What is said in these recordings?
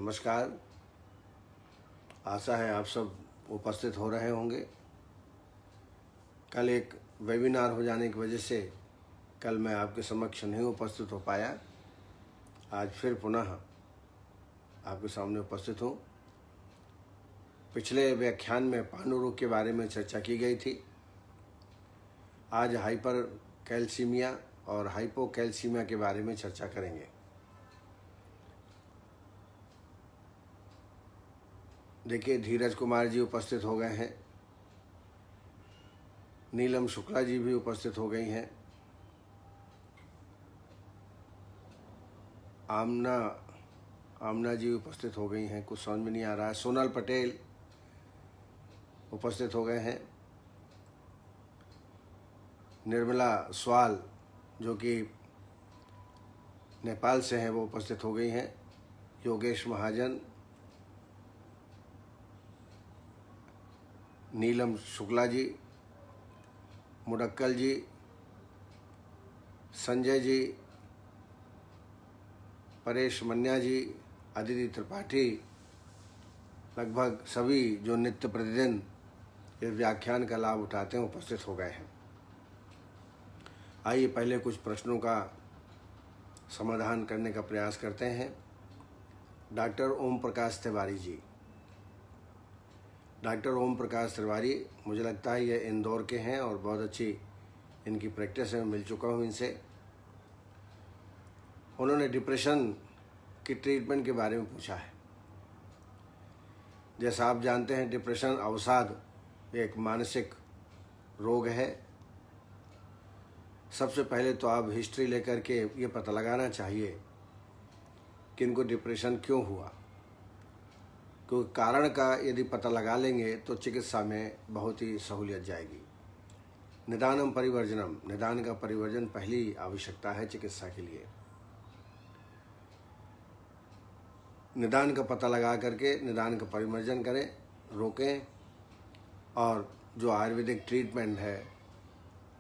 नमस्कार। आशा है आप सब उपस्थित हो रहे होंगे। कल एक वेबिनार हो जाने की वजह से कल मैं आपके समक्ष नहीं उपस्थित हो पाया। आज फिर पुनः आपके सामने उपस्थित हूँ। पिछले व्याख्यान में पांडु रोग के बारे में चर्चा की गई थी। आज हाइपर कैल्सीमिया और हाइपोकैल्सीमिया के बारे में चर्चा करेंगे। देखिए, धीरज कुमार जी उपस्थित हो गए हैं, नीलम शुक्ला जी भी उपस्थित हो गई हैं, आमना जी उपस्थित हो गई हैं, कुछ समझ में नहीं आ रहा है। सोनल पटेल उपस्थित हो गए हैं, निर्मला स्वाल जो कि नेपाल से हैं वो उपस्थित हो गई हैं, योगेश महाजन, नीलम शुक्ला जी, मुडक्कल जी, संजय जी, परेश मन्या जी, अदिति त्रिपाठी, लगभग सभी जो नित्य प्रतिदिन इस व्याख्यान का लाभ उठाते हैं उपस्थित हो गए हैं। आइए पहले कुछ प्रश्नों का समाधान करने का प्रयास करते हैं। डॉक्टर ओम प्रकाश तिवारी जी, डॉक्टर ओम प्रकाश तिवारी, मुझे लगता है ये इंदौर के हैं और बहुत अच्छी इनकी प्रैक्टिस है, मिल चुका हूँ इनसे। उन्होंने डिप्रेशन की ट्रीटमेंट के बारे में पूछा है। जैसा आप जानते हैं, डिप्रेशन अवसाद एक मानसिक रोग है। सबसे पहले तो आप हिस्ट्री लेकर के ये पता लगाना चाहिए कि इनको डिप्रेशन क्यों हुआ, क्योंकि कारण का यदि पता लगा लेंगे तो चिकित्सा में बहुत ही सहूलियत जाएगी। निदानम परिवर्जनम, निदान का परिवर्जन पहली आवश्यकता है चिकित्सा के लिए। निदान का पता लगा करके निदान का परिवर्जन करें, रोकें, और जो आयुर्वेदिक ट्रीटमेंट है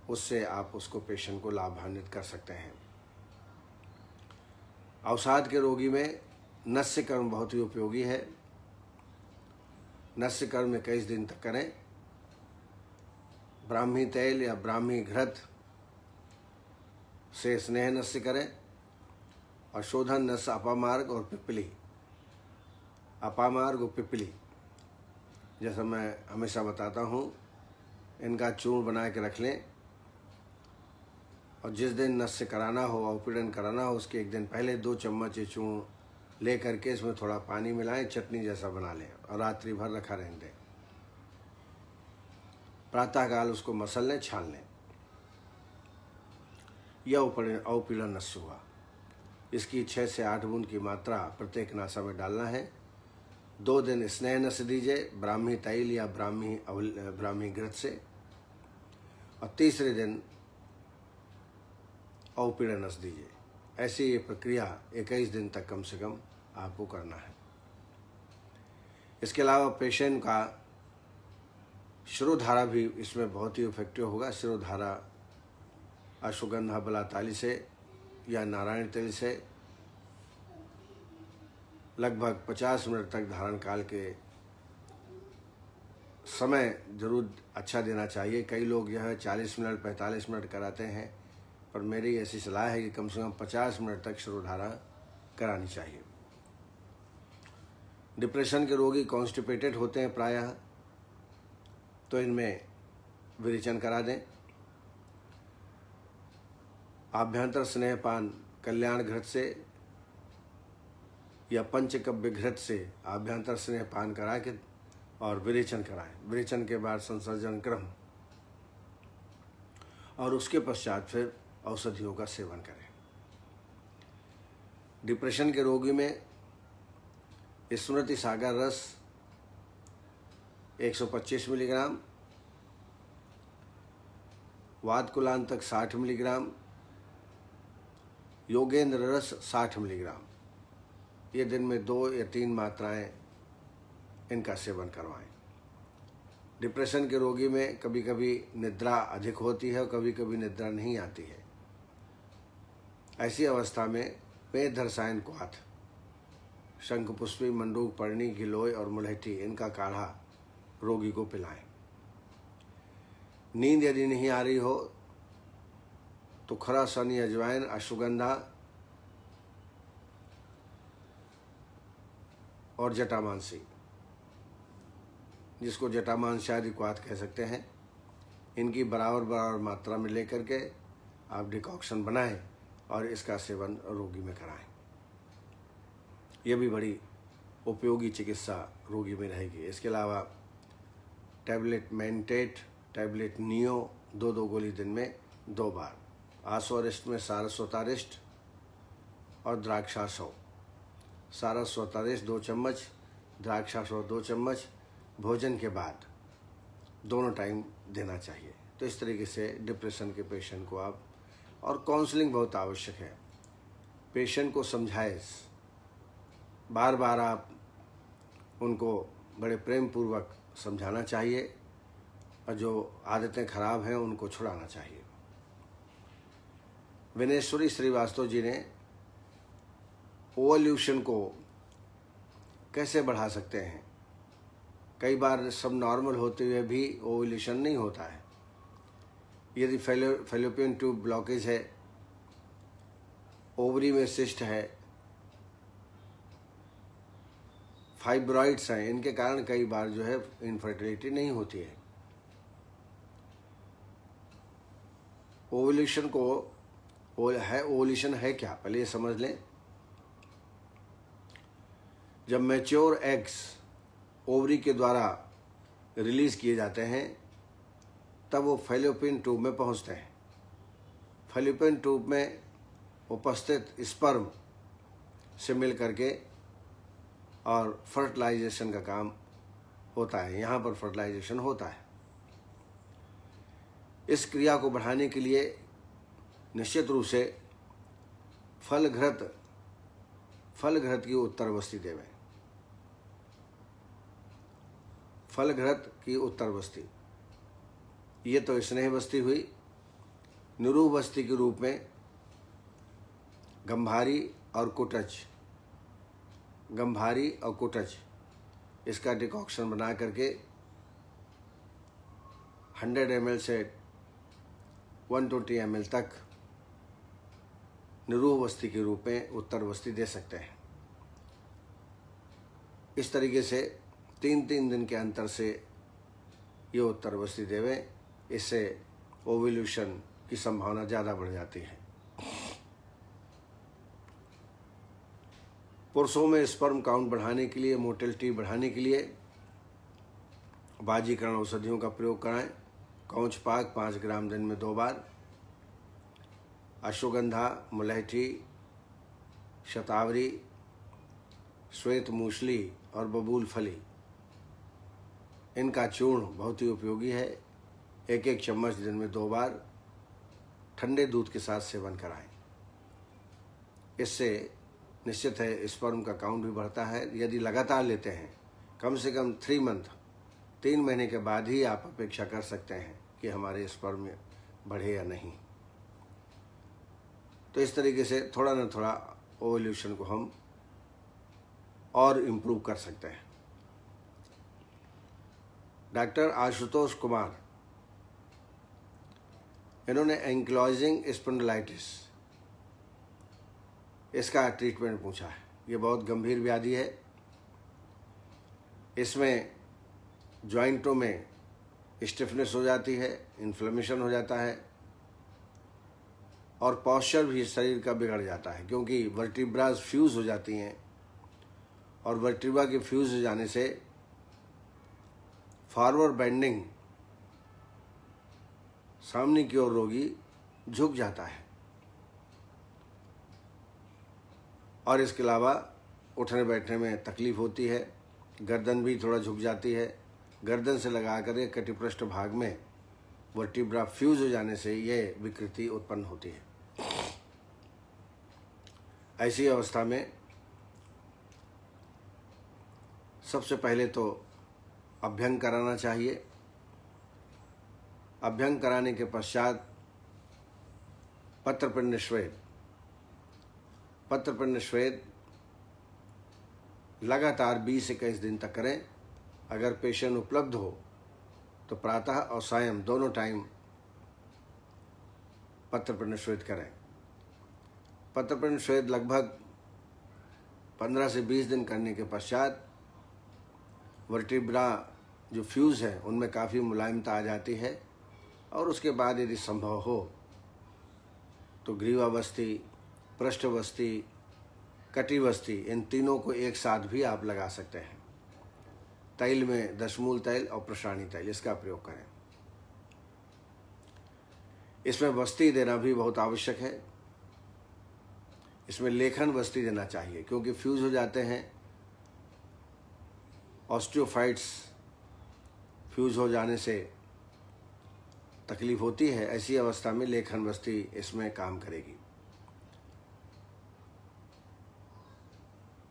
उससे आप उसको पेशेंट को लाभान्वित कर सकते हैं। अवसाद के रोगी में नस्य कर्म बहुत ही उपयोगी है। नस्य कर्म 21 दिन तक करें। ब्राह्मी तेल या ब्राह्मी घृत से स्नेह नस्य करें और शोधन नस्य अपामार्ग और पिपली, अपामार्ग और पिपली, जैसा मैं हमेशा बताता हूँ, इनका चूर्ण बना के रख लें और जिस दिन नस्य कराना हो, अवपीड़न कराना हो, उसके एक दिन पहले 2 चम्मच ये चूर्ण ले करके इसमें थोड़ा पानी मिलाएं, चटनी जैसा बना लें और रात्रि भर रखा रहने दें। प्रातःकाल उसको मसल लें, छान लें। यह अवपीड़न नस्य हुआ। इसकी 6 से 8 बूंद की मात्रा प्रत्येक नासा में डालना है। 2 दिन स्नेह नस्य दीजिए, ब्राह्मी तैल या ब्राह्मी घृत से, और तीसरे दिन अवपीड़न नस्य दीजिए। ऐसी ये प्रक्रिया 21 दिन तक कम से कम आपको करना है। इसके अलावा पेशेंट का शिरोधारा भी इसमें बहुत ही इफेक्टिव होगा। शिरोधारा अश्वगंधा बलाताली से या नारायण तेल से लगभग 50 मिनट तक धारण काल के समय जरूर अच्छा देना चाहिए। कई लोग यह 40 मिनट 45 मिनट कराते हैं, पर मेरी ऐसी सलाह है कि कम से कम 50 मिनट तक शिरोधारा करानी चाहिए। डिप्रेशन के रोगी कॉन्स्टिपेटेड होते हैं प्रायः, तो इनमें विरेचन करा दें। आभ्यंतर स्नेहपान कल्याण घृत से या पंचकव्य घृत से आभ्यंतर स्नेहपान करा के और विरेचन कराएं। विरेचन के बाद संसर्जन क्रम और उसके पश्चात फिर औषधियों का सेवन करें। डिप्रेशन के रोगी में स्मृति सागर रस 125 मिलीग्राम, वातकुलांतक 60 मिलीग्राम, योगेंद्र रस 60 मिलीग्राम, ये दिन में 2 या 3 मात्राएं इनका सेवन करवाएं। डिप्रेशन के रोगी में कभी कभी निद्रा अधिक होती है और कभी कभी निद्रा नहीं आती है। ऐसी अवस्था में मेध रसायन क्वाथ शंखपुष्पी, मंडूक, पर्णी, गिलोय और मुलहठी, इनका काढ़ा रोगी को पिलाएं। नींद यदि नहीं आ रही हो तो खरा सनी, अजवाइन, अश्वगंधा और जटामांसी, जिसको जटामांसी आदि क्वाथ कह सकते हैं, इनकी बराबर बराबर मात्रा में लेकर के आप डिकॉक्शन बनाएं और इसका सेवन रोगी में कराएं। यह भी बड़ी उपयोगी चिकित्सा रोगी में रहेगी। इसके अलावा टैबलेट मेंटेट, टैबलेट नियो 2-2 गोली दिन में 2 बार, आसोअरिष्ट में सारस्वतारिष्ट और द्राक्षासव। सारस्वतारिष्ट 2 चम्मच, द्राक्षासव 2 चम्मच भोजन के बाद दोनों टाइम देना चाहिए। तो इस तरीके से डिप्रेशन के पेशेंट को आप, और काउंसलिंग बहुत आवश्यक है। पेशेंट को समझाएं, बार बार आप उनको बड़े प्रेम पूर्वक समझाना चाहिए और जो आदतें खराब हैं उनको छुड़ाना चाहिए। विनेश्वरी श्रीवास्तव जी ने ओवल्यूशन को कैसे बढ़ा सकते हैं, कई बार सब नॉर्मल होते हुए भी ओवल्यूशन नहीं होता है। यदि फैलोपियन ट्यूब ब्लॉकेज है, ओवरी में सिस्ट है, फाइब्रॉइड्स हैं, इनके कारण कई बार जो है इनफर्टिलिटी नहीं होती है। ओवल्यूशन को ओवल्यूशन है क्या, पहले ये समझ लें। जब मैच्योर एग्स ओवरी के द्वारा रिलीज किए जाते हैं तब वो फैलोपियन ट्यूब में पहुंचते हैं। फैलोपियन ट्यूब में उपस्थित स्पर्म से मिल करके और फर्टिलाइजेशन का काम होता है। यहाँ पर फर्टिलाइजेशन होता है। इस क्रिया को बढ़ाने के लिए निश्चित रूप से फल घृत की उत्तरवस्थी देवें। फल घृत की उत्तरवस्थी, ये तो स्नेहवस्थी हुई। निरूहवस्थी के रूप में गंभारी और कुटच इसका डिकॉक्शन बना करके 100 ml से 120 ml तक निरूहवस्थी के रूप में उत्तरवस्थी दे सकते हैं। इस तरीके से 3-3 दिन के अंतर से ये उत्तरवस्थी देवें। इससे ओवल्यूशन की संभावना ज़्यादा बढ़ जाती है। पुरुषों में स्पर्म काउंट बढ़ाने के लिए, मोटिलिटी बढ़ाने के लिए बाजीकरण औषधियों का प्रयोग कराएं। कौंच पाक 5 ग्राम दिन में 2 बार, अश्वगंधा, मुलहठी, शतावरी, श्वेत मूसली और बबूल फली, इनका चूर्ण बहुत ही उपयोगी है। 1-1 चम्मच दिन में 2 बार ठंडे दूध के साथ सेवन कराएं। इससे निश्चित है स्पर्म का काउंट भी बढ़ता है। यदि लगातार लेते हैं, कम से कम 3 महीने के बाद ही आप अपेक्षा कर सकते हैं कि हमारे स्पर्म बढ़े या नहीं। तो इस तरीके से थोड़ा ना थोड़ा ओवल्यूशन को हम और इम्प्रूव कर सकते हैं। डॉक्टर आशुतोष कुमार, इन्होंने एंक्लोजिंग स्पॉन्डिलाइटिस, इसका ट्रीटमेंट पूछा है। ये बहुत गंभीर व्याधि है। इसमें जॉइंटों में स्टिफनेस हो जाती है, इन्फ्लेमेशन हो जाता है और पॉस्चर भी शरीर का बिगड़ जाता है, क्योंकि वर्टिब्रास फ्यूज हो जाती हैं और वर्टिब्रा के फ्यूज हो जाने से फॉरवर्ड बेंडिंग, सामने की ओर रोगी झुक जाता है और इसके अलावा उठने बैठने में तकलीफ होती है। गर्दन भी थोड़ा झुक जाती है। गर्दन से लगाकर के कटिपृष्ठ भाग में वर्टिब्रा फ्यूज हो जाने से यह विकृति उत्पन्न होती है। ऐसी अवस्था में सबसे पहले तो अभ्यंग कराना चाहिए। अभ्यंग कराने के पश्चात पत्रपिंड श्वेद लगातार 20 से 21 दिन तक करें। अगर पेशेंट उपलब्ध हो तो प्रातः और सायं दोनों टाइम पत्रपिंड श्वेद करें। पत्रपिंड श्वेद लगभग 15 से 20 दिन करने के पश्चात वर्टिब्रा जो फ्यूज़ है उनमें काफ़ी मुलायमता आ जाती है, और उसके बाद यदि संभव हो तो ग्रीवावस्थी, पृष्ठवस्थी, कटिवस्थी, इन तीनों को एक साथ भी आप लगा सकते हैं। तैल में दशमूल तैल और प्रसारणी तैल, इसका प्रयोग करें। इसमें वस्ती देना भी बहुत आवश्यक है। इसमें लेखन वस्ती देना चाहिए, क्योंकि फ्यूज हो जाते हैं। ऑस्टियोफाइट्स फ्यूज हो जाने से तकलीफ होती है। ऐसी अवस्था में लेखन वस्ती इसमें काम करेगी।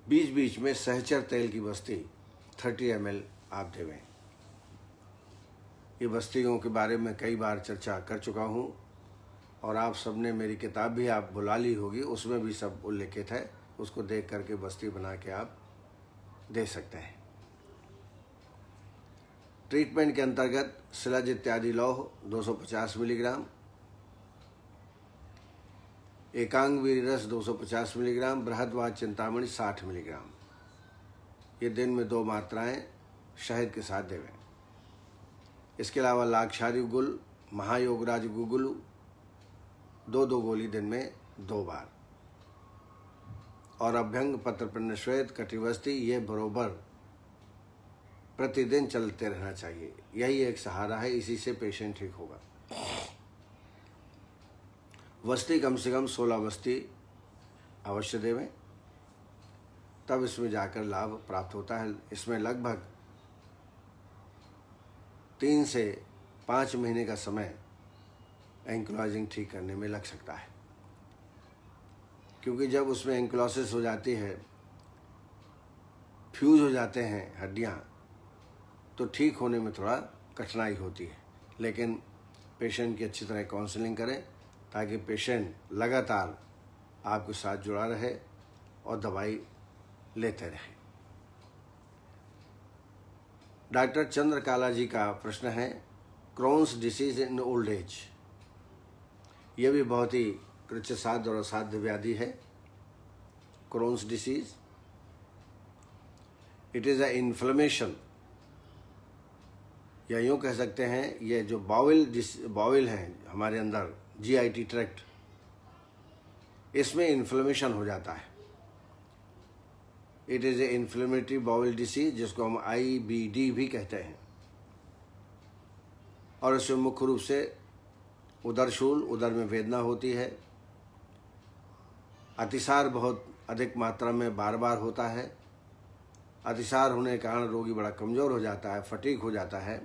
बीच बीच में सहचर तेल की बस्ती 30 ml आप देवें। ये बस्तियों के बारे में कई बार चर्चा कर चुका हूँ, और आप सबने मेरी किताब भी आप बुला ली होगी, उसमें भी सब उल्लेखित है। उसको देख करके बस्ती बना के आप दे सकते हैं। ट्रीटमेंट के अंतर्गत शिलाज इत्यादि लौह 250 मिलीग्राम, एकांग वीर रस 250 मिलीग्राम, बृहदवाद चिंतामणि 60 मिलीग्राम, ये दिन में 2 मात्राएं शहद के साथ देवें। इसके अलावा लाक्षारी गुल, महायोगराज गुगुलू 2-2 गोली दिन में 2 बार, और अभ्यंग, पत्रपिंड श्वेत, कटिवस्थी, ये बरोबर प्रतिदिन चलते रहना चाहिए। यही एक सहारा है, इसी से पेशेंट ठीक होगा। वस्ती कम से कम 16 वस्ती अवश्य देवें, तब इसमें जाकर लाभ प्राप्त होता है। इसमें लगभग 3 से 5 महीने का समय एंक्लोजिंग ठीक करने में लग सकता है, क्योंकि जब उसमें एंक्लोसिस हो जाती है, फ्यूज हो जाते हैं हड्डियाँ, तो ठीक होने में थोड़ा कठिनाई होती है। लेकिन पेशेंट की अच्छी तरह काउंसलिंग करें, ताकि पेशेंट लगातार आपके साथ जुड़ा रहे और दवाई लेते रहे। डॉक्टर चंद्रकाला जी का प्रश्न है, Crohn's disease in old age. ये भी बहुत ही कृच्छसाध्य और असाध्य व्याधि है। Crohn's disease, it is a inflammation, या यूँ कह सकते हैं ये जो बाउल हैं हमारे अंदर, GIT ट्रैक्ट, इसमें इन्फ्लेमेशन हो जाता है। It is a inflammatory bowel disease, जिसको हम IBD भी कहते हैं। और इसमें मुख्य रूप से उदरशूल, उदर में वेदना होती है। अतिसार बहुत अधिक मात्रा में बार बार होता है। अतिसार होने के कारण रोगी बड़ा कमज़ोर हो जाता है, फटीग हो जाता है,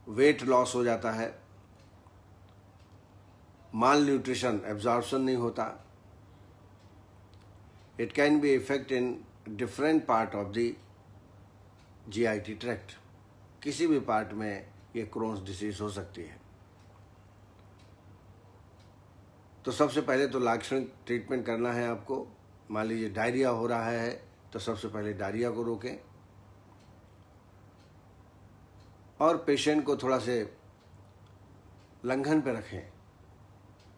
वेट लॉस हो जाता है, माल न्यूट्रिशन, एब्जॉर्प्शन नहीं होता। It can be effect in different part of the GIT tract. किसी भी पार्ट में ये क्रोन्स डिसीज हो सकती है। तो सबसे पहले तो लाक्षणिक ट्रीटमेंट करना है आपको। मान लीजिए डायरिया हो रहा है, तो सबसे पहले डायरिया को रोकें, और पेशेंट को थोड़ा से लंघन पे रखें।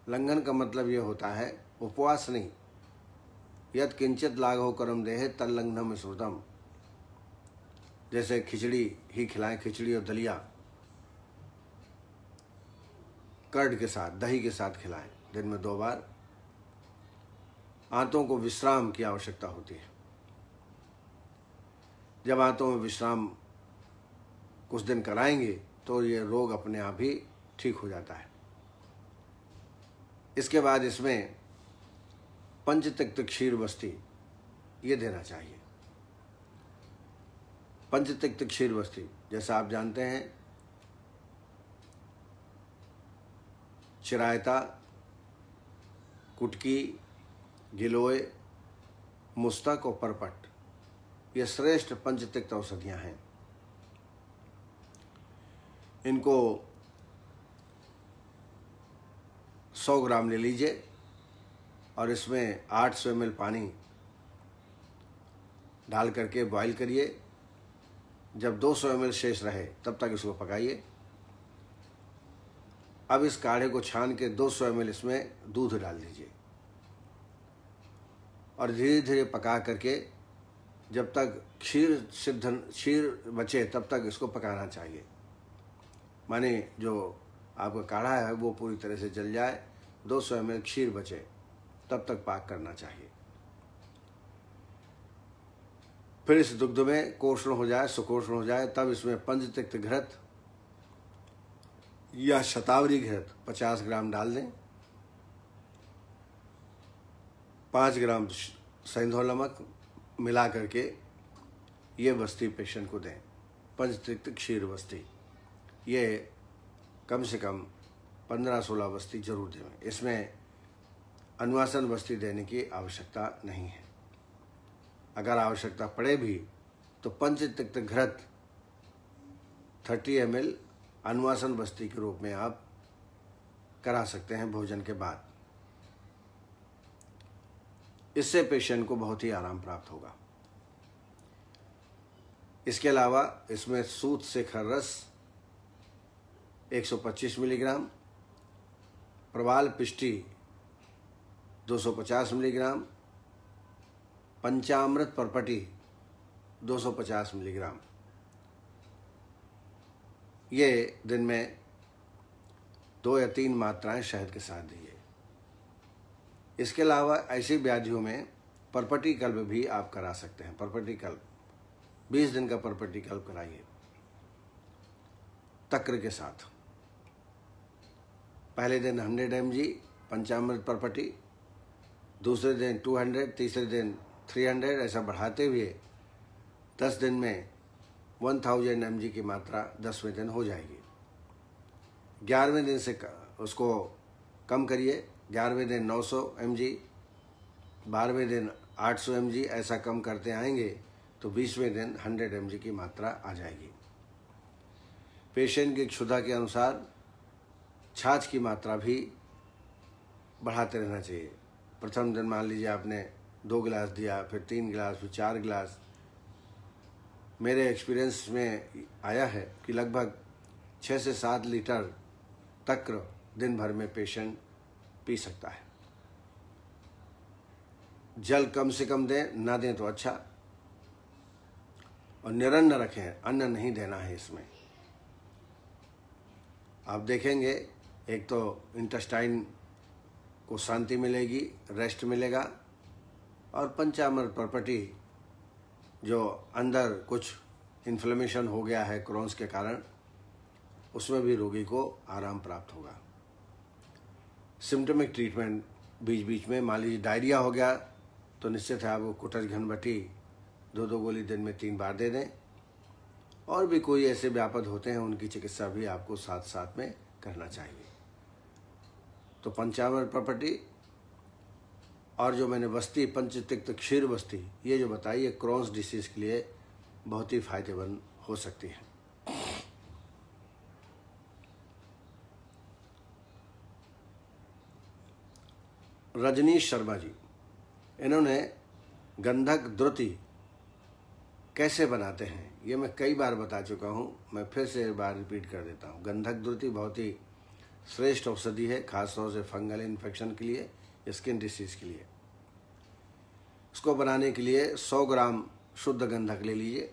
लंघन का मतलब ये होता है उपवास नहीं। यद किंचित लाघव कर्म देहे तल्लंघनम श्रुतम, जैसे खिचड़ी ही खिलाएं, खिचड़ी और दलिया कर्ड के साथ, दही के साथ खिलाएं दिन में 2 बार। आंतों को विश्राम की आवश्यकता होती है। जब आंतों में विश्राम कुछ दिन कराएंगे तो ये रोग अपने आप ही ठीक हो जाता है। इसके बाद इसमें पंचतिक्त क्षीर बस्ती ये देना चाहिए। पंचतिक्त क्षीर बस्ती, जैसा आप जानते हैं, चिरायता, कुटकी, गिलोय, मुस्तक और परपट, ये श्रेष्ठ पंचतिक्त औषधियां हैं। इनको 100 ग्राम ले लीजिए, और इसमें 800 ml पानी डाल करके बॉईल करिए। जब 200 ml शेष रहे तब तक इसको पकाइए। अब इस काढ़े को छान के 200 ml इसमें दूध डाल दीजिए और धीरे धीरे पका करके जब तक क्षीर बचे तब तक इसको पकाना चाहिए। माने जो आपका काढ़ा है वो पूरी तरह से जल जाए, 200 ml क्षीर बचे तब तक पाक करना चाहिए। फिर इस दुग्ध में कोष्ण हो जाए, सुकोष्ण हो जाए, तब इसमें पंचतिक्त घृत या शतावरी घृत 50 ग्राम डाल दें। 5 ग्राम सेंधव नमक मिला करके ये वस्ती पेशेंट को दें। पंचतिक्त क्षीर वस्ती ये कम से कम 15-16 वस्ती जरूर दें। इसमें अनुवासन वस्ती देने की आवश्यकता नहीं है। अगर आवश्यकता पड़े भी तो पंचतिक्त घृत 30 ml अनुवासन वस्ती के रूप में आप करा सकते हैं भोजन के बाद। इससे पेशेंट को बहुत ही आराम प्राप्त होगा। इसके अलावा इसमें सूत से खर्रस 125 मिलीग्राम, प्रवाल पिष्टी 250 मिलीग्राम, पंचामृत परपटी 250 मिलीग्राम, ये दिन में 2 या 3 मात्राएं शहद के साथ दीजिए। इसके अलावा ऐसी व्याधियों में परपटी कल्प भी आप करा सकते हैं। परपटी कल्प 20 दिन का परपटी कल्प कराइए तक्र के साथ। पहले दिन 100 mg पंचामृत परपटी, दूसरे दिन 200, तीसरे दिन 300, ऐसा बढ़ाते हुए 10 दिन में 1000 mg की मात्रा 10वें दिन हो जाएगी। 11वें दिन से उसको कम करिए। 11वें दिन 900 mg, 12वें दिन 800 mg, ऐसा कम करते आएंगे तो 20वें दिन 100 mg की मात्रा आ जाएगी। पेशेंट की क्षुधा के अनुसार छाछ की मात्रा भी बढ़ाते रहना चाहिए। प्रथम दिन मान लीजिए आपने 2 गिलास दिया, फिर 3 गिलास, फिर 4 गिलास। मेरे एक्सपीरियंस में आया है कि लगभग 6 से 7 लीटर तक दिन भर में पेशेंट पी सकता है। जल कम से कम दें, ना दें तो अच्छा, और निरन्न रखें, अन्न नहीं देना है इसमें। आप देखेंगे एक तो इंटेस्टाइन को शांति मिलेगी, रेस्ट मिलेगा, और पंचामृत परपटी जो अंदर कुछ इन्फ्लेमेशन हो गया है क्रोन्स के कारण, उसमें भी रोगी को आराम प्राप्त होगा। सिम्टमिक ट्रीटमेंट बीच बीच में, मान लीजिए डायरिया हो गया तो निश्चित है आपको कुटज घनबटी 2-2 गोली दिन में 3 बार दे दें। और भी कोई ऐसे व्यापद होते हैं उनकी चिकित्सा भी आपको साथ साथ में करना चाहिए। तो पंचामृत परपटी और जो मैंने वस्ती पंचतिक्त क्षीर वस्ती ये जो बताई, ये क्रोन्स डिसीज के लिए बहुत ही फायदेमंद हो सकती है। रजनीश शर्मा जी, इन्होंने गंधक द्रुति कैसे बनाते हैं ये मैं कई बार बता चुका हूँ, मैं फिर से एक बार रिपीट कर देता हूँ। गंधक द्रुति बहुत ही श्रेष्ठ औषधि है, खासतौर से फंगल इन्फेक्शन के लिए, स्किन डिसीज के लिए। इसको बनाने के लिए 100 ग्राम शुद्ध गंधक ले लीजिए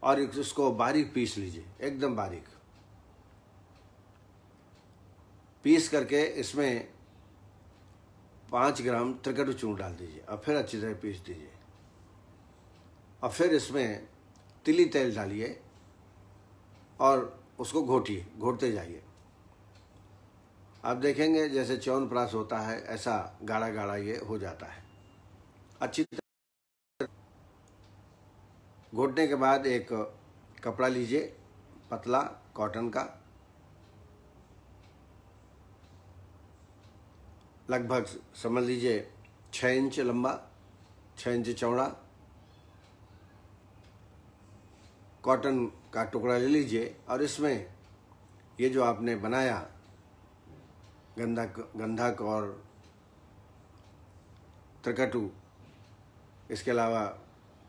और इसको बारीक पीस लीजिए, एकदम बारीक पीस करके इसमें 5 ग्राम त्रिकटु चूर्ण डाल दीजिए और फिर अच्छी तरह पीस दीजिए। और फिर इसमें तिली तेल डालिए और उसको घोटते जाइए। आप देखेंगे जैसे च्यवनप्राश होता है ऐसा गाढ़ा गाढ़ा ये हो जाता है। अच्छी तरह घोटने के बाद एक कपड़ा लीजिए, पतला कॉटन का, लगभग समझ लीजिए 6 इंच लंबा, 6 इंच चौड़ा कॉटन का टुकड़ा ले लीजिए और इसमें ये जो आपने बनाया गंधक और त्रिकटु, इसके अलावा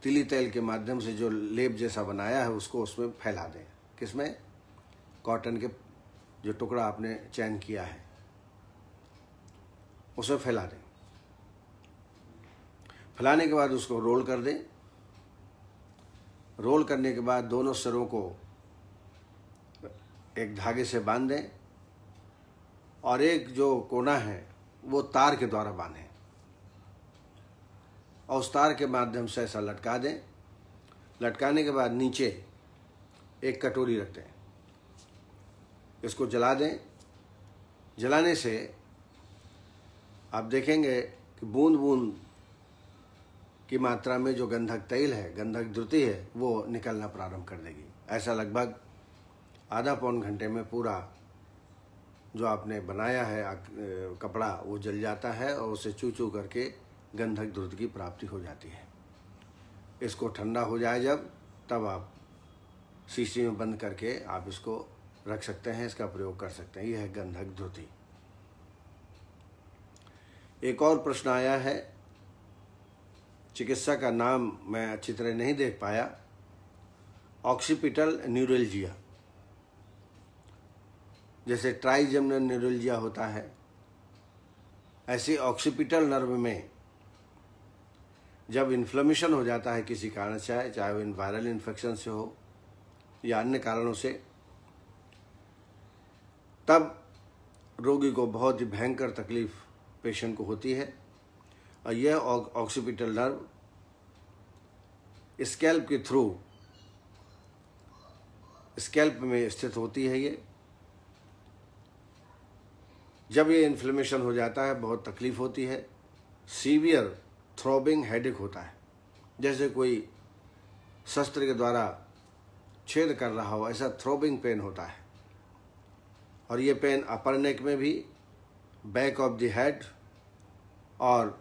तिली तेल के माध्यम से जो लेप जैसा बनाया है उसको उसमें फैला दें। किसमें? कॉटन के जो टुकड़ा आपने चयन किया है उसमें फैला दें। फैलाने के बाद उसको रोल कर दें। रोल करने के बाद दोनों सिरों को एक धागे से बांध दें और एक जो कोना है वो तार के द्वारा बांधें और उस तार के माध्यम से ऐसा लटका दें। लटकाने के बाद नीचे एक कटोरी रख दें, इसको जला दें। जलाने से आप देखेंगे कि बूंद बूंद की मात्रा में जो गंधक तैल है, गंधक द्रुति है, वो निकलना प्रारंभ कर देगी। ऐसा लगभग आधा पौन घंटे में पूरा जो आपने बनाया है कपड़ा वो जल जाता है और उसे चू चू करके गंधक द्रुत की प्राप्ति हो जाती है। इसको ठंडा हो जाए जब, तब आप शीशी में बंद करके आप इसको रख सकते हैं, इसका प्रयोग कर सकते हैं। यह है गंधक द्रुति। एक और प्रश्न आया है, चिकित्सा का नाम मैं अच्छी तरह नहीं देख पाया, ऑक्सीपिटल न्यूरल्जिया। जैसे ट्राइजेमिनल न्यूरल्जिया होता है, ऐसे ऑक्सीपिटल नर्व में जब इन्फ्लेमेशन हो जाता है किसी कारण से, चाहे वो वायरल इन्फेक्शन से हो या अन्य कारणों से, तब रोगी को बहुत ही भयंकर तकलीफ पेशेंट को होती है। और यह ऑक्सीपिटल नर्व स्कैल्प के थ्रू, स्कैल्प में स्थित होती है। ये जब ये इन्फ्लेमेशन हो जाता है बहुत तकलीफ होती है। सीवियर थ्रोबिंग हेडेक होता है, जैसे कोई शस्त्र के द्वारा छेद कर रहा हो, ऐसा थ्रोबिंग पेन होता है। और ये पेन अपर नेक में भी, बैक ऑफ द हेड और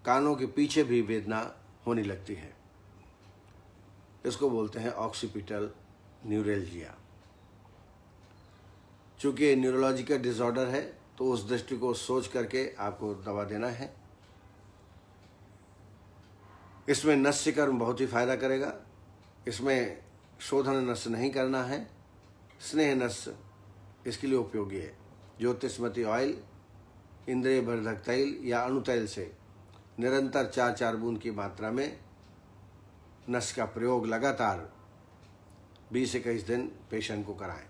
कानों के पीछे भी वेदना होने लगती है। इसको बोलते हैं ऑक्सीपिटल न्यूरल्जिया। चूँकि ये न्यूरोलॉजिकल डिसऑर्डर है तो उस दृष्टि को सोच करके आपको दवा देना है। इसमें नस्य कर्म बहुत ही फायदा करेगा। इसमें शोधन नस्य नहीं करना है, स्नेह नस्य इसके लिए उपयोगी है। ज्योतिष्मती ऑयल, इंद्रिय वर्धक तैल या अणुतैल से निरंतर 4-4 बूंद की मात्रा में नस्य का प्रयोग लगातार 20-21 दिन पेशेंट को कराएं।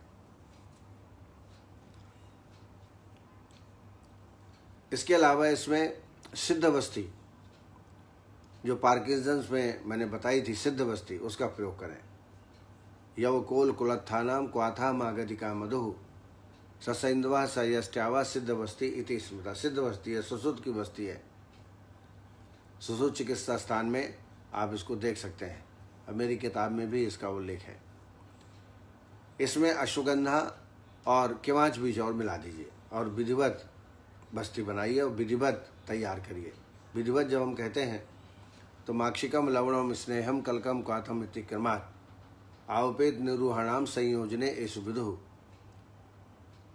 इसके अलावा इसमें सिद्धवस्ती, जो पार्किंसंस में मैंने बताई थी सिद्धवस्ती, उसका प्रयोग करें। यवकोल कुलत्थानाम क्वाथा मागधिका मधु ससैंधवा सयष्ट्यावा सिद्धवस्ती इति स्मृता। सिद्धवस्ती है, सुश्रुत की बस्ती है। सुश्रुत चिकित्सा स्थान में आप इसको देख सकते हैं, और मेरी किताब में भी इसका उल्लेख है। इसमें अश्वगंधा और केवांच बीज और मिला दीजिए और विधिवत बस्ती बनाइए और विधिवत तैयार करिए। विधिवत जब हम कहते हैं तो माक्षिकम लवणम स्नेहम कलकम क्वाथम इति क्रमात् आवपेत निरूहाणाम संयोजने एषु विदुः।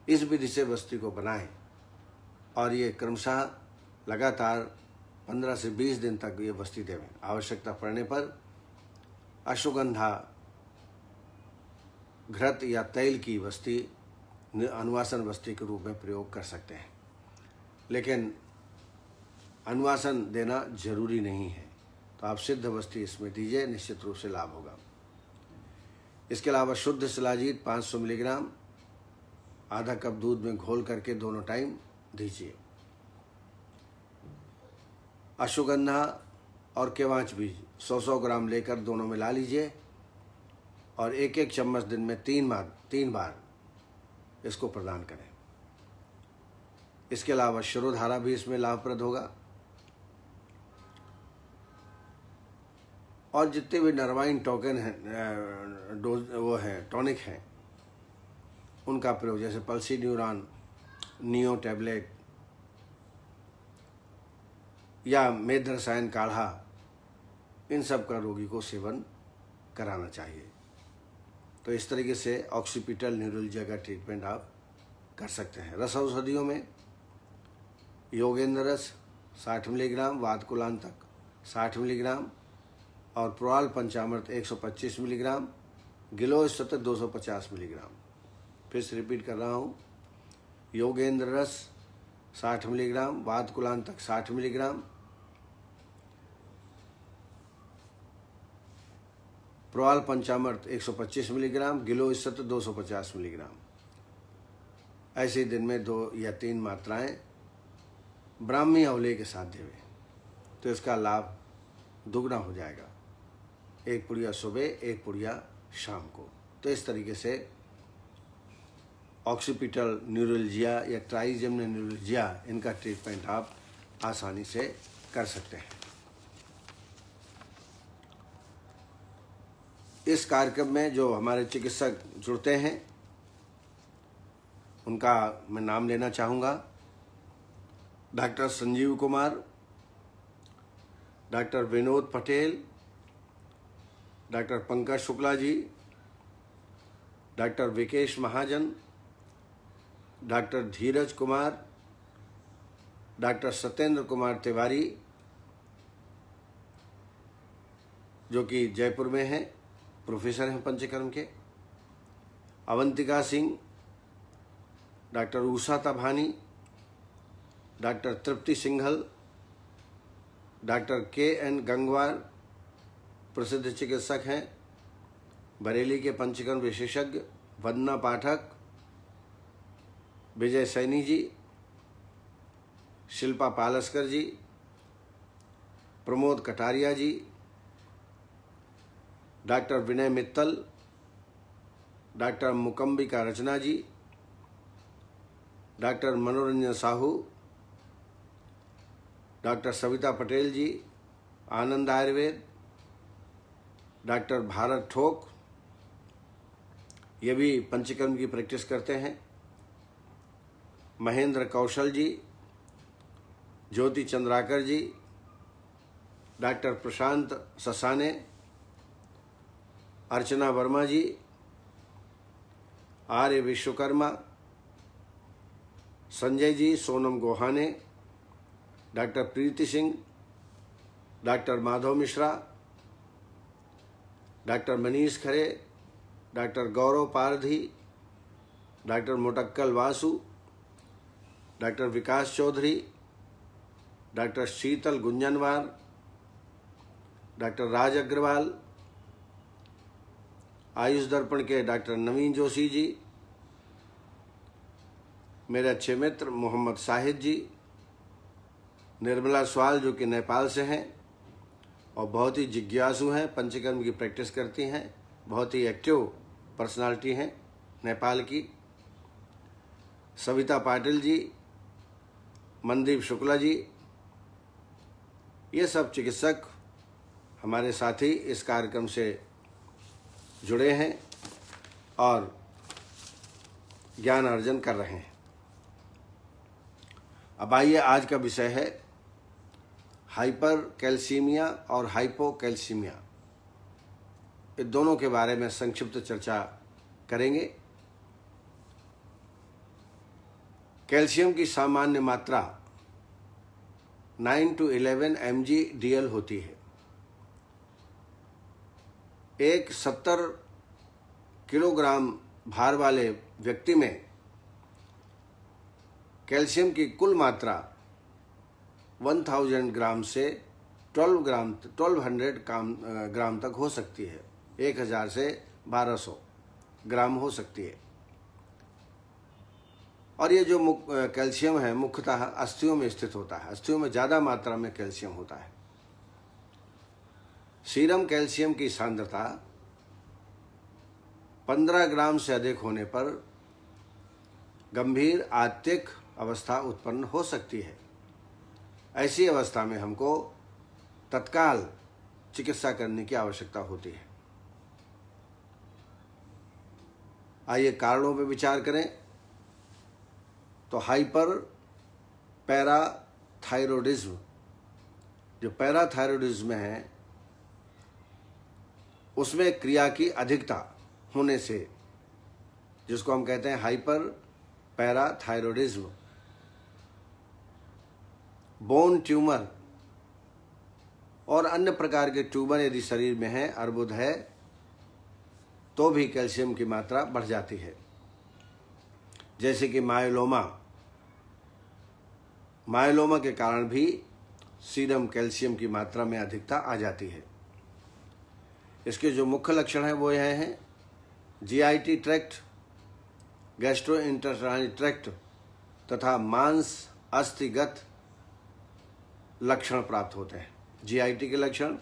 इस विधि से बस्ती को बनाएं और ये क्रमशः लगातार 15 से 20 दिन तक ये बस्ती देवें। आवश्यकता पड़ने पर अश्वगंधा घृत या तैल की बस्ती अनुवासन बस्ती के रूप में प्रयोग कर सकते हैं, लेकिन अनुवासन देना जरूरी नहीं है। तो आप सिद्ध बस्ती इसमें दीजिए, निश्चित रूप से लाभ होगा। इसके अलावा शुद्ध शिलाजीत 500 मिलीग्राम आधा कप दूध में घोल करके दोनों टाइम दीजिए। अश्वगंधा और केवांच बीज 100-100 ग्राम लेकर दोनों मिला लीजिए और 1-1 चम्मच दिन में 3 बार इसको प्रदान करें। इसके अलावा शिरोधारा भी इसमें लाभप्रद होगा। और जितने भी नर्वाइन टोकन हैं, डोज वो हैं, टॉनिक हैं, उनका प्रयोग, जैसे पल्सी न्यूरॉन, नियो टैबलेट या मेद रसायन काढ़ा, इन सब का रोगी को सेवन कराना चाहिए। तो इस तरीके से ऑक्सीपिटल न्यूरल्जिया का ट्रीटमेंट आप कर सकते हैं। रस औषधियों में योगेंद्र रस 60 मिलीग्राम वातकुलांतक 60 मिलीग्राम और प्रोआल पंचामृत 125 मिलीग्राम, गिलोय सतत 250 मिलीग्राम। फिर से रिपीट कर रहा हूँ, योगेंद्र रस 60 मिलीग्राम, वातकुलांतक 60 मिलीग्राम, प्रोआल पंचामृत 125 मिलीग्राम, गिलोय सतत 250 मिलीग्राम। ऐसे दिन में 2 या 3 मात्राएं ब्राह्मी अवले के साथ देवें तो इसका लाभ दुगना हो जाएगा। 1 पुड़िया सुबह, 1 पुड़िया शाम को। तो इस तरीके से ऑक्सीपिटल न्यूरोलजिया या ट्राइजेमिनल न्यूरोलजिया, इनका ट्रीटमेंट आप आसानी से कर सकते हैं। इस कार्यक्रम में जो हमारे चिकित्सक जुड़ते हैं उनका मैं नाम लेना चाहूँगा। Doctor Sanjeev Kumar, doctor Vinod Patel, doctor Pankaj Shukla ji, doctor Vikesh Mahajan, doctor Dheeraj Kumar, doctor Satyendra Kumar Tiwari जो कि जयपुर में हैं, प्रोफेसर हैं पंचकर्म के, Avantika Singh, doctor Usha Tabhani, doctor Tripti Singhal, doctor KN Gangwar प्रसिद्ध चिकित्सक हैं, बरेली के पंचकर्म विशेषज्ञ, Vandana Pathak, Vijay Saini ji, Shilpa Palaskar ji, Pramod Kataria ji, doctor Vinay Mittal, doctor Mukambika Rachna ji, doctor मनोरंजन साहू, डॉक्टर सविता पटेल जी, आनंद आयुर्वेद, डॉक्टर भारत ठोक, ये भी पंचकर्म की प्रैक्टिस करते हैं, महेंद्र कौशल जी, ज्योति चंद्राकर जी, डॉक्टर प्रशांत ससाने, अर्चना वर्मा जी, आर्य विश्वकर्मा, संजय जी, सोनम गोहाने, डॉक्टर प्रीति सिंह, डॉक्टर माधव मिश्रा, डॉक्टर मनीष खरे, डॉक्टर गौरव पारधी, डॉक्टर मोटक्कल वासु, डॉक्टर विकास चौधरी, डॉक्टर शीतल गुंजनवार, डॉक्टर राज अग्रवाल, आयुष दर्पण के डॉक्टर नवीन जोशी जी, मेरे अच्छे मित्र मोहम्मद साहिद जी, निर्मला स्वाल जो कि नेपाल से हैं और बहुत ही जिज्ञासु हैं, पंचकर्म की प्रैक्टिस करती हैं, बहुत ही एक्टिव पर्सनालिटी हैं नेपाल की, सविता पाटिल जी, मनदीप शुक्ला जी, ये सब चिकित्सक हमारे साथी इस कार्यक्रम से जुड़े हैं और ज्ञान अर्जन कर रहे हैं। अब आइए, आज का विषय है हाइपर कैल्सीमिया और हाइपोकैल्सीमिया। ये दोनों के बारे में संक्षिप्त चर्चा करेंगे। कैल्शियम की सामान्य मात्रा 9 to 11 mg/dl होती है। एक 70 किलोग्राम भार वाले व्यक्ति में कैल्शियम की कुल मात्रा 1000 ग्राम से 1200 ग्राम तक हो सकती है। 1000 से 1200 ग्राम हो सकती है। और ये जो कैल्शियम है मुख्यतः अस्थियों में स्थित होता है। अस्थियों में ज़्यादा मात्रा में कैल्शियम होता है। सीरम कैल्शियम की सांद्रता 15 ग्राम से अधिक होने पर गंभीर आत्तिक अवस्था उत्पन्न हो सकती है। ऐसी अवस्था में हमको तत्काल चिकित्सा करने की आवश्यकता होती है। आइए कारणों पर विचार करें। तो हाइपर पैराथायरॉयडिज्म, जो पैराथायरॉयडिज्म है उसमें क्रिया की अधिकता होने से, जिसको हम कहते हैं हाइपर पैराथायरॉयडिज्म, बोन ट्यूमर और अन्य प्रकार के ट्यूमर यदि शरीर में है, अर्बुद है, तो भी कैल्शियम की मात्रा बढ़ जाती है। जैसे कि मायोलोमा के कारण भी सीरम कैल्शियम की मात्रा में अधिकता आ जाती है। इसके जो मुख्य लक्षण हैं वो यह हैं: जीआईटी ट्रैक्ट, गैस्ट्रोइंटेस्टाइनल ट्रैक्ट तथा मांस अस्थिगत लक्षण प्राप्त होते हैं। जीआईटी के लक्षण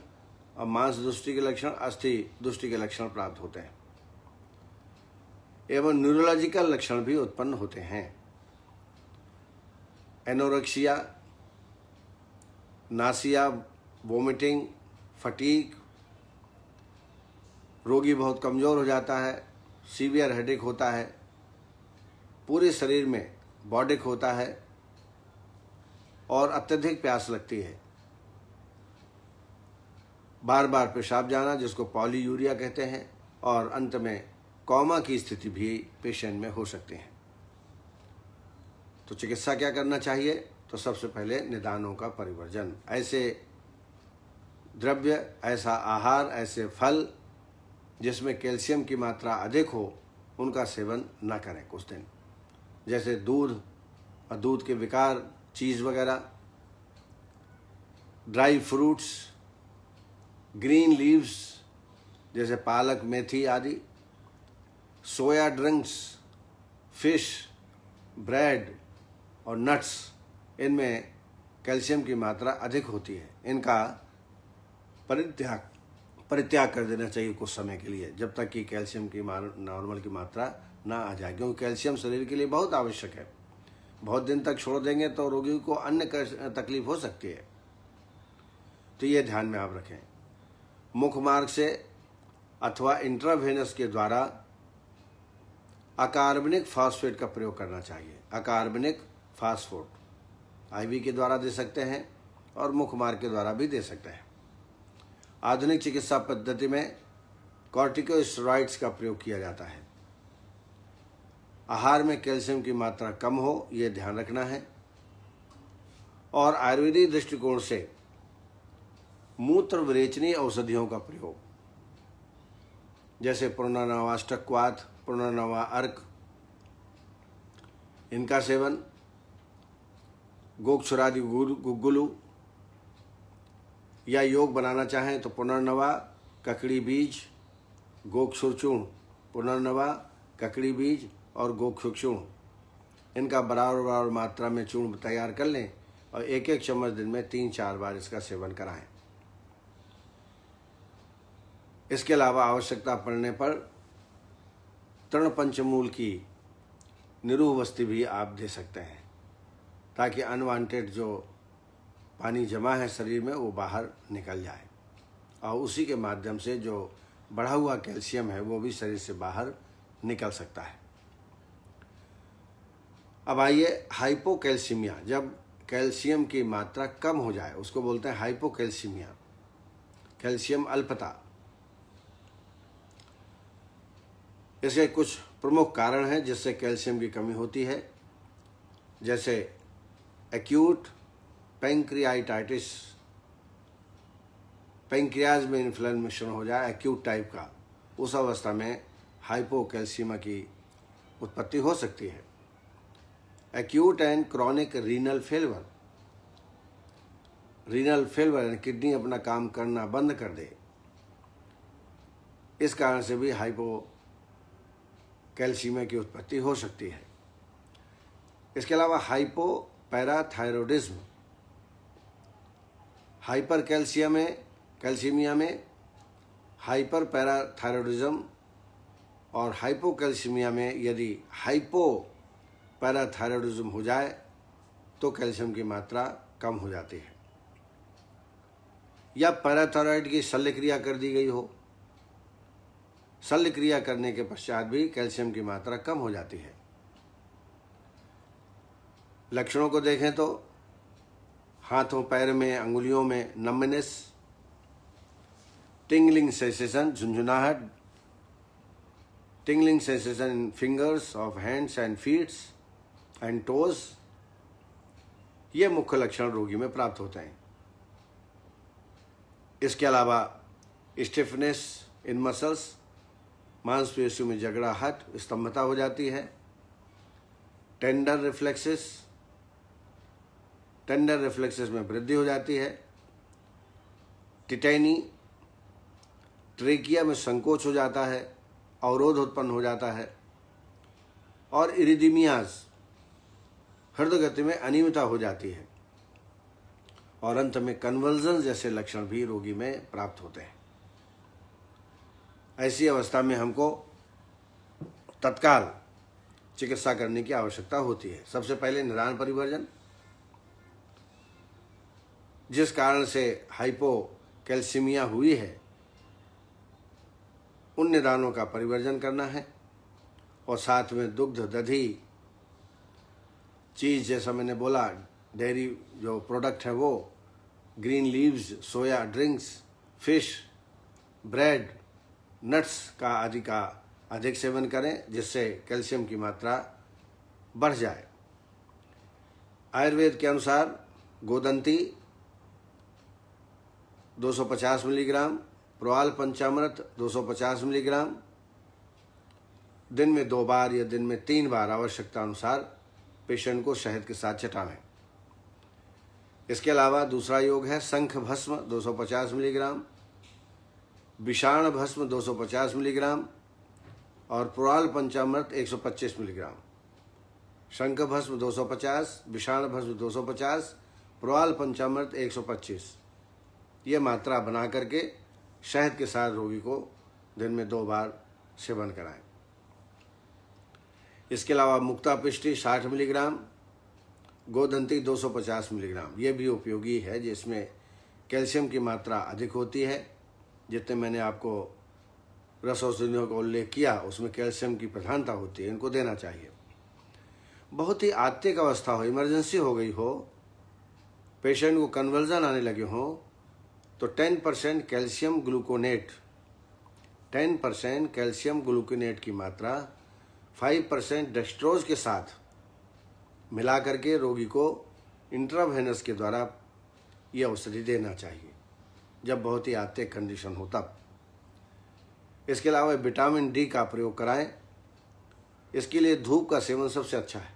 और मांस दुष्टि के लक्षण, अस्थि दुष्टि के लक्षण प्राप्त होते हैं एवं न्यूरोलॉजिकल लक्षण भी उत्पन्न होते हैं। एनोरेक्सिया, नासिया, वोमिटिंग, फटीग, रोगी बहुत कमज़ोर हो जाता है, सीवियर हेडेक होता है, पूरे शरीर में बॉडिक होता है और अत्यधिक प्यास लगती है, बार बार पेशाब जाना जिसको पॉलीयूरिया कहते हैं, और अंत में कोमा की स्थिति भी पेशेंट में हो सकती है। तो चिकित्सा क्या करना चाहिए? तो सबसे पहले निदानों का परिवर्जन, ऐसे द्रव्य, ऐसा आहार, ऐसे फल जिसमें कैल्शियम की मात्रा अधिक हो, उनका सेवन न करें कुछ दिन। जैसे दूध और दूध के विकार, चीज़ वगैरह, ड्राई फ्रूट्स, ग्रीन लीव्स जैसे पालक, मेथी आदि, सोया ड्रिंक्स, फिश, ब्रेड और नट्स, इनमें कैल्शियम की मात्रा अधिक होती है। इनका परित्याग कर देना चाहिए कुछ समय के लिए, जब तक कि कैल्शियम की नॉर्मल की मात्रा ना आ जाए, क्योंकि कैल्शियम शरीर के लिए बहुत आवश्यक है। बहुत दिन तक छोड़ देंगे तो रोगी को अन्य तकलीफ हो सकती है, तो ये ध्यान में आप रखें। मुख मार्ग से अथवा इंट्रावेनस के द्वारा अकार्बनिक फास्फेट का प्रयोग करना चाहिए। अकार्बनिक फास्फेट आईवी के द्वारा दे सकते हैं और मुख मार्ग के द्वारा भी दे सकते हैं। आधुनिक चिकित्सा पद्धति में कॉर्टिकोस्टेरॉइड्स का प्रयोग किया जाता है। आहार में कैल्शियम की मात्रा कम हो, ये ध्यान रखना है। और आयुर्वेदिक दृष्टिकोण से मूत्र विरेचनी औषधियों का प्रयोग, जैसे पुनर्नवाष्टकवात, पुनर्नवा अर्क, इनका सेवन, गोक्षुरादि गुग्गुलू, या योग बनाना चाहें तो पुनर्नवा, ककड़ी बीज, गोक्षुरचूर्ण, पुनर्नवा, ककड़ी बीज और गोक्षुरचूर्ण, इनका बराबर मात्रा में चूर्ण तैयार कर लें और एक एक चम्मच दिन में 3-4 बार इसका सेवन कराएं। इसके अलावा आवश्यकता पड़ने पर तृणपंचमूल की निरूह वस्ती भी आप दे सकते हैं, ताकि अनवांटेड जो पानी जमा है शरीर में वो बाहर निकल जाए और उसी के माध्यम से जो बढ़ा हुआ कैल्शियम है वो भी शरीर से बाहर निकल सकता है। अब आइए हाइपोकैल्सीमिया, जब कैल्शियम की मात्रा कम हो जाए उसको बोलते हैं हाइपोकैल्सीमिया, कैल्शियम अल्पता। इसके कुछ प्रमुख कारण हैं जिससे कैल्शियम की कमी होती है, जैसे एक्यूट पैंक्रियाटाइटिस, पैंक्रियाज में इन्फ्लेमेशन हो जाए एक्यूट टाइप का, उस अवस्था में हाइपोकैल्सीमिया की उत्पत्ति हो सकती है। Acute and chronic renal failure, renal failure यानी किडनी अपना काम करना बंद कर दे, इस कारण से भी हाइपोकैल्सीमिया की उत्पत्ति हो सकती है। इसके अलावा हाइपोपैराथायरॉयडिज्म, हाइपर कैल्सीमिया में हाइपर पैराथायरॉयडिज्म और हाइपोकैल्सीमिया में यदि हाइपोपैराथायरॉयडिज्म हो जाए तो कैल्शियम की मात्रा कम हो जाती है। या पैराथायरॉयड की शल्य क्रिया कर दी गई हो, शल्य क्रिया करने के पश्चात भी कैल्शियम की मात्रा कम हो जाती है। लक्षणों को देखें तो हाथों पैर में अंगुलियों में नमनेस, टिंगलिंग सेंसेशन, झुंझुनाहट, tingling sensation in fingers of hands and feets and toes, ये मुख्य लक्षण रोगी में प्राप्त होते हैं। इसके अलावा स्टिफनेस इन मसल्स, मांसपेशियों में जगड़ाहट, स्तंभता हो जाती है। टेंडर रिफ्लेक्सेस में वृद्धि हो जाती है। टिटैनी, ट्रेकिया में संकोच हो जाता है, अवरोध उत्पन्न हो जाता है। और इरिदीमियाज, हृदय गति में अनियमितता हो जाती है। और अंत में कन्वल्जन जैसे लक्षण भी रोगी में प्राप्त होते हैं। ऐसी अवस्था में हमको तत्काल चिकित्सा करने की आवश्यकता होती है। सबसे पहले निदान परिवर्जन, जिस कारण से हाइपोकैल्सीमिया हुई है उन निदानों का परिवर्जन करना है। और साथ में दुग्ध, दही, चीज़, जैसा मैंने बोला, डेयरी जो प्रोडक्ट है वो, ग्रीन लीव्स, सोया ड्रिंक्स, फिश, ब्रेड, नट्स का आदि का अधिक सेवन करें, जिससे कैल्शियम की मात्रा बढ़ जाए। आयुर्वेद के अनुसार गोदंती 250 मिलीग्राम, प्रोआल पंचामृत 250 मिलीग्राम, दिन में 2 बार या दिन में 3 बार आवश्यकता अनुसार पेशेंट को शहद के साथ चटावें। इसके अलावा दूसरा योग है शंख भस्म 250 मिलीग्राम, विषाण भस्म 250 मिलीग्राम और प्रोआल पंचामृत 125 मिलीग्राम। शंख भस्म 250, विषाण भस्म 250, प्रोआल पंचामृत 125। ये मात्रा बना करके शहद के साथ रोगी को दिन में 2 बार सेवन कराएं। इसके अलावा मुक्तापिष्टि 60 मिलीग्राम, गोदंती 250 मिलीग्राम। ये भी उपयोगी है, जिसमें कैल्शियम की मात्रा अधिक होती है। जितने मैंने आपको रस औषधियों का उल्लेख किया उसमें कैल्शियम की प्रधानता होती है, इनको देना चाहिए। बहुत ही आत्तिक अवस्था हो, इमरजेंसी हो गई हो, पेशेंट को कन्वल्जन आने लगे हो, तो 10% कैल्शियम ग्लूकोनेट, 10% कैल्शियम ग्लूकोनेट की मात्रा 5% डेक्सट्रोज के साथ मिला करके रोगी को इंट्रावेनस के द्वारा यह औषधि देना चाहिए, जब बहुत ही आत्तिक कंडीशन हो तब। इसके अलावा विटामिन डी का प्रयोग कराएं। इसके लिए धूप का सेवन सबसे अच्छा है।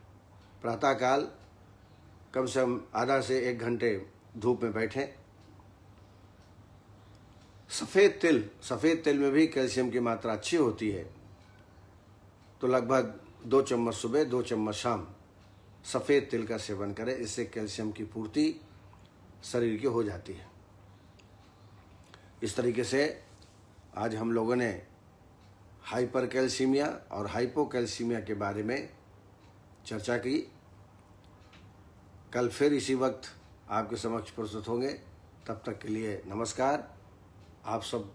प्रातःकाल कम से कम आधा से 1 घंटे धूप में बैठें। सफ़ेद तिल में भी कैल्शियम की मात्रा अच्छी होती है, तो लगभग 2 चम्मच सुबह 2 चम्मच शाम सफ़ेद तिल का सेवन करें। इससे कैल्शियम की पूर्ति शरीर की हो जाती है। इस तरीके से आज हम लोगों ने हाइपरकैल्सीमिया और हाइपोकैल्सीमिया के बारे में चर्चा की। कल फिर इसी वक्त आपके समक्ष प्रस्तुत होंगे। तब तक के लिए नमस्कार। आप सब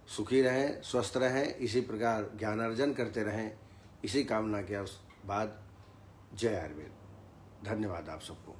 सुखी रहें, स्वस्थ रहें, इसी प्रकार ज्ञानार्जन करते रहें, इसी कामना के बाद जय आयुर्वेद। धन्यवाद आप सबको।